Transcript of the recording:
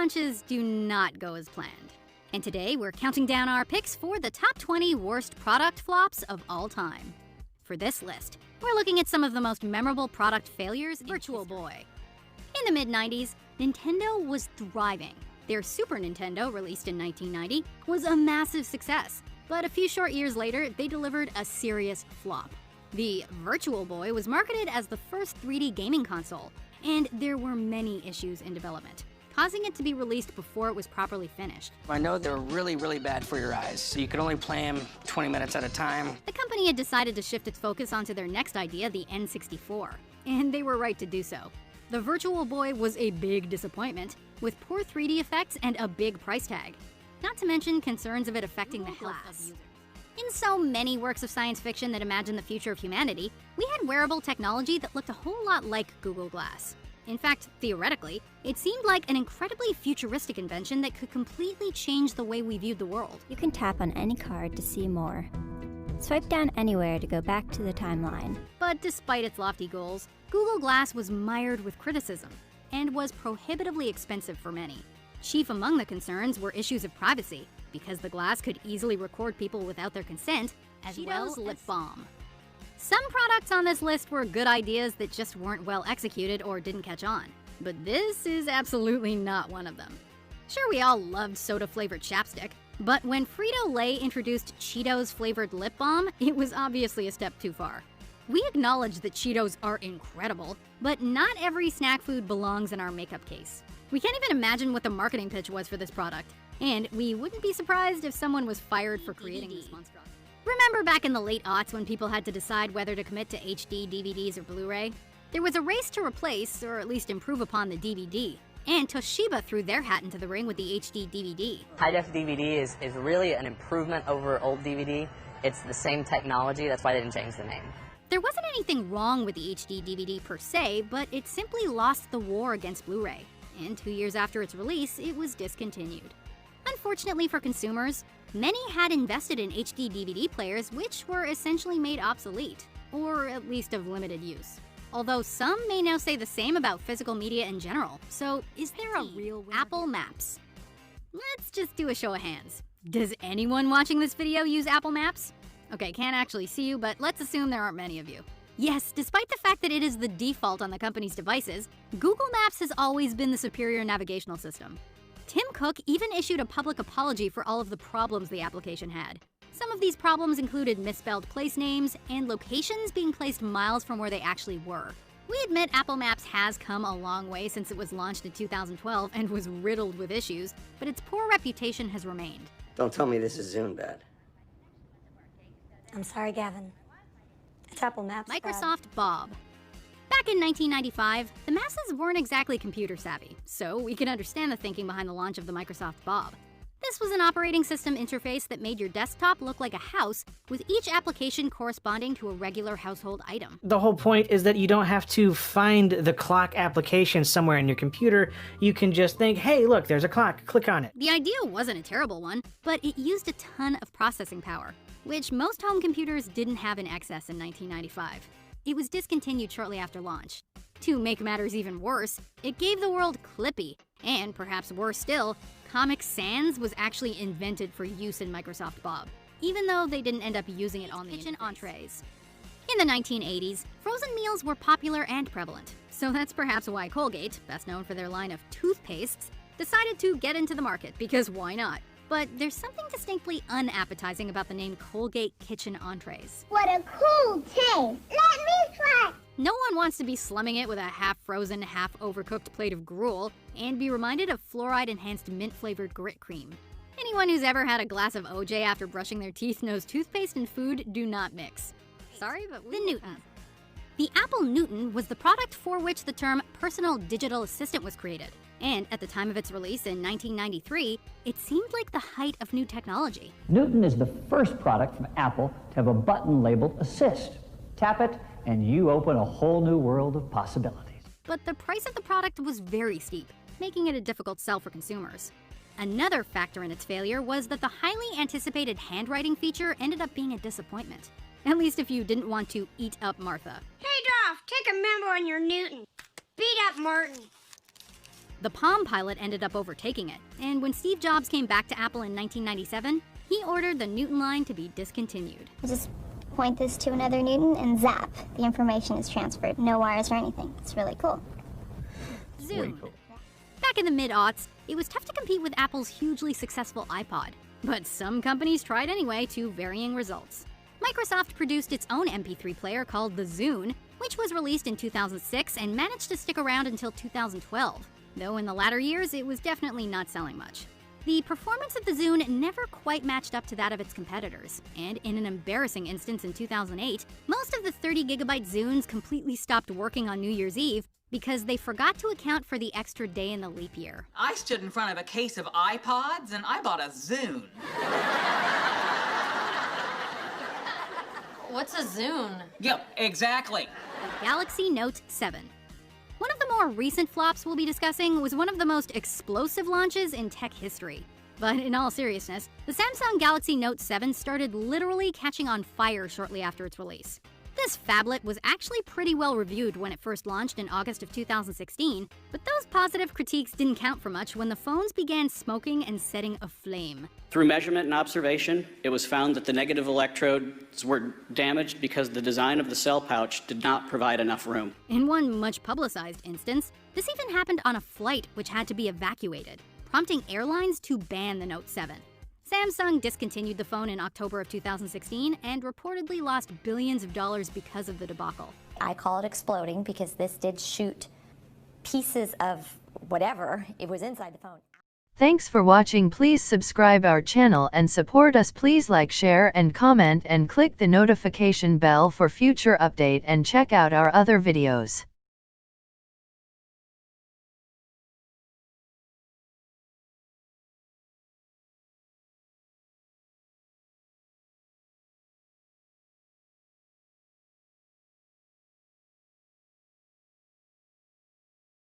launches do not go as planned. And today we're counting down our picks for the top 20 worst product flops of all time. For this list, we're looking at some of the most memorable product failures in Virtual Boy. In the mid-90s, Nintendo was thriving. Their Super Nintendo, released in 1990, was a massive success, but a few short years later, they delivered a serious flop. The Virtual Boy was marketed as the first 3D gaming console, and there were many issues in development, causing it to be released before it was properly finished. I know they're really, really bad for your eyes, so you could only play them 20 minutes at a time. The company had decided to shift its focus onto their next idea, the N64, and they were right to do so. The Virtual Boy was a big disappointment, with poor 3D effects and a big price tag, not to mention concerns of it affecting the health of users. In so many works of science fiction that imagine the future of humanity, we had wearable technology that looked a whole lot like Google Glass. In fact, theoretically, it seemed like an incredibly futuristic invention that could completely change the way we viewed the world. You can tap on any card to see more. Swipe down anywhere to go back to the timeline. But despite its lofty goals, Google Glass was mired with criticism and was prohibitively expensive for many. Chief among the concerns were issues of privacy, because the glass could easily record people without their consent, as well as LipBalm. Some products on this list were good ideas that just weren't well executed or didn't catch on, but this is absolutely not one of them. Sure, we all loved soda-flavored chapstick, but when Frito-Lay introduced Cheetos-flavored lip balm, it was obviously a step too far. We acknowledge that Cheetos are incredible, but not every snack food belongs in our makeup case. We can't even imagine what the marketing pitch was for this product, and we wouldn't be surprised if someone was fired for creating this monstrosity. Remember back in the late aughts when people had to decide whether to commit to HD DVDs or Blu-ray? There was a race to replace, or at least improve upon, the DVD, and Toshiba threw their hat into the ring with the HD DVD. High-def DVD is really an improvement over old DVD. It's the same technology, that's why they didn't change the name. There wasn't anything wrong with the HD DVD per se, but it simply lost the war against Blu-ray, and 2 years after its release, it was discontinued. Unfortunately for consumers, many had invested in HD DVD players which were essentially made obsolete, or at least of limited use. Although some may now say the same about physical media in general. So is there a real winner? Apple Maps. Let's just do a show of hands. Does anyone watching this video use Apple Maps? Okay, can't actually see you, but let's assume there aren't many of you. Yes, despite the fact that it is the default on the company's devices, Google Maps has always been the superior navigational system. Tim Cook even issued a public apology for all of the problems the application had. Some of these problems included misspelled place names and locations being placed miles from where they actually were. We admit Apple Maps has come a long way since it was launched in 2012 and was riddled with issues, but its poor reputation has remained. Don't tell me this is Zune bad. I'm sorry, Gavin. It's Apple Maps Microsoft Bob. Back in 1995, the masses weren't exactly computer savvy, so we can understand the thinking behind the launch of the Microsoft Bob. This was an operating system interface that made your desktop look like a house, with each application corresponding to a regular household item. The whole point is that you don't have to find the clock application somewhere in your computer. You can just think, hey, look, there's a clock, click on it. The idea wasn't a terrible one, but it used a ton of processing power, which most home computers didn't have in excess in 1995. It was discontinued shortly after launch. To make matters even worse, it gave the world Clippy, and perhaps worse still, Comic Sans was actually invented for use in Microsoft Bob, even though they didn't end up using it on the kitchen entrees. In the 1980s, frozen meals were popular and prevalent, so that's perhaps why Colgate, best known for their line of toothpastes, decided to get into the market, because why not? But there's something distinctly unappetizing about the name Colgate Kitchen Entrees. What a cool taste! Let me try! No one wants to be slumming it with a half-frozen, half-overcooked plate of gruel and be reminded of fluoride-enhanced mint-flavored grit cream. Anyone who's ever had a glass of OJ after brushing their teeth knows toothpaste and food do not mix. Sorry, but the Newton. The Apple Newton was the product for which the term personal digital assistant was created. And at the time of its release in 1993, it seemed like the height of new technology. Newton is the first product from Apple to have a button labeled Assist. Tap it, and you open a whole new world of possibilities. But the price of the product was very steep, making it a difficult sell for consumers. Another factor in its failure was that the highly anticipated handwriting feature ended up being a disappointment. At least if you didn't want to eat up Martha. Hey, Dolph, take a member on your Newton. Beat up Martin. The Palm Pilot ended up overtaking it, and when Steve Jobs came back to Apple in 1997, he ordered the Newton line to be discontinued. Just point this to another Newton and zap. The information is transferred. No wires or anything. It's really cool. Zune. Cool. Back in the mid-aughts, it was tough to compete with Apple's hugely successful iPod, but some companies tried anyway to varying results. Microsoft produced its own MP3 player called the Zune, which was released in 2006 and managed to stick around until 2012, though in the latter years it was definitely not selling much. The performance of the Zune never quite matched up to that of its competitors, and in an embarrassing instance in 2008, most of the 30GB Zunes completely stopped working on New Year's Eve because they forgot to account for the extra day in the leap year. I stood in front of a case of iPods and I bought a Zune. What's a Zune? Yep, exactly. The Galaxy Note 7. One of the more recent flops we'll be discussing was one of the most explosive launches in tech history. But in all seriousness, the Samsung Galaxy Note 7 started literally catching on fire shortly after its release. This phablet was actually pretty well reviewed when it first launched in August of 2016, but those positive critiques didn't count for much when the phones began smoking and setting aflame. Through measurement and observation, it was found that the negative electrodes were damaged because the design of the cell pouch did not provide enough room. In one much publicized instance, this even happened on a flight which had to be evacuated, prompting airlines to ban the Note 7. Samsung discontinued the phone in October of 2016 and reportedly lost billions of dollars because of the debacle. I call it exploding because this did shoot pieces of whatever it was inside the phone. Thanks for watching. Please subscribe our channel and support us. Please like, share and comment and click the notification bell for future update and check out our other videos.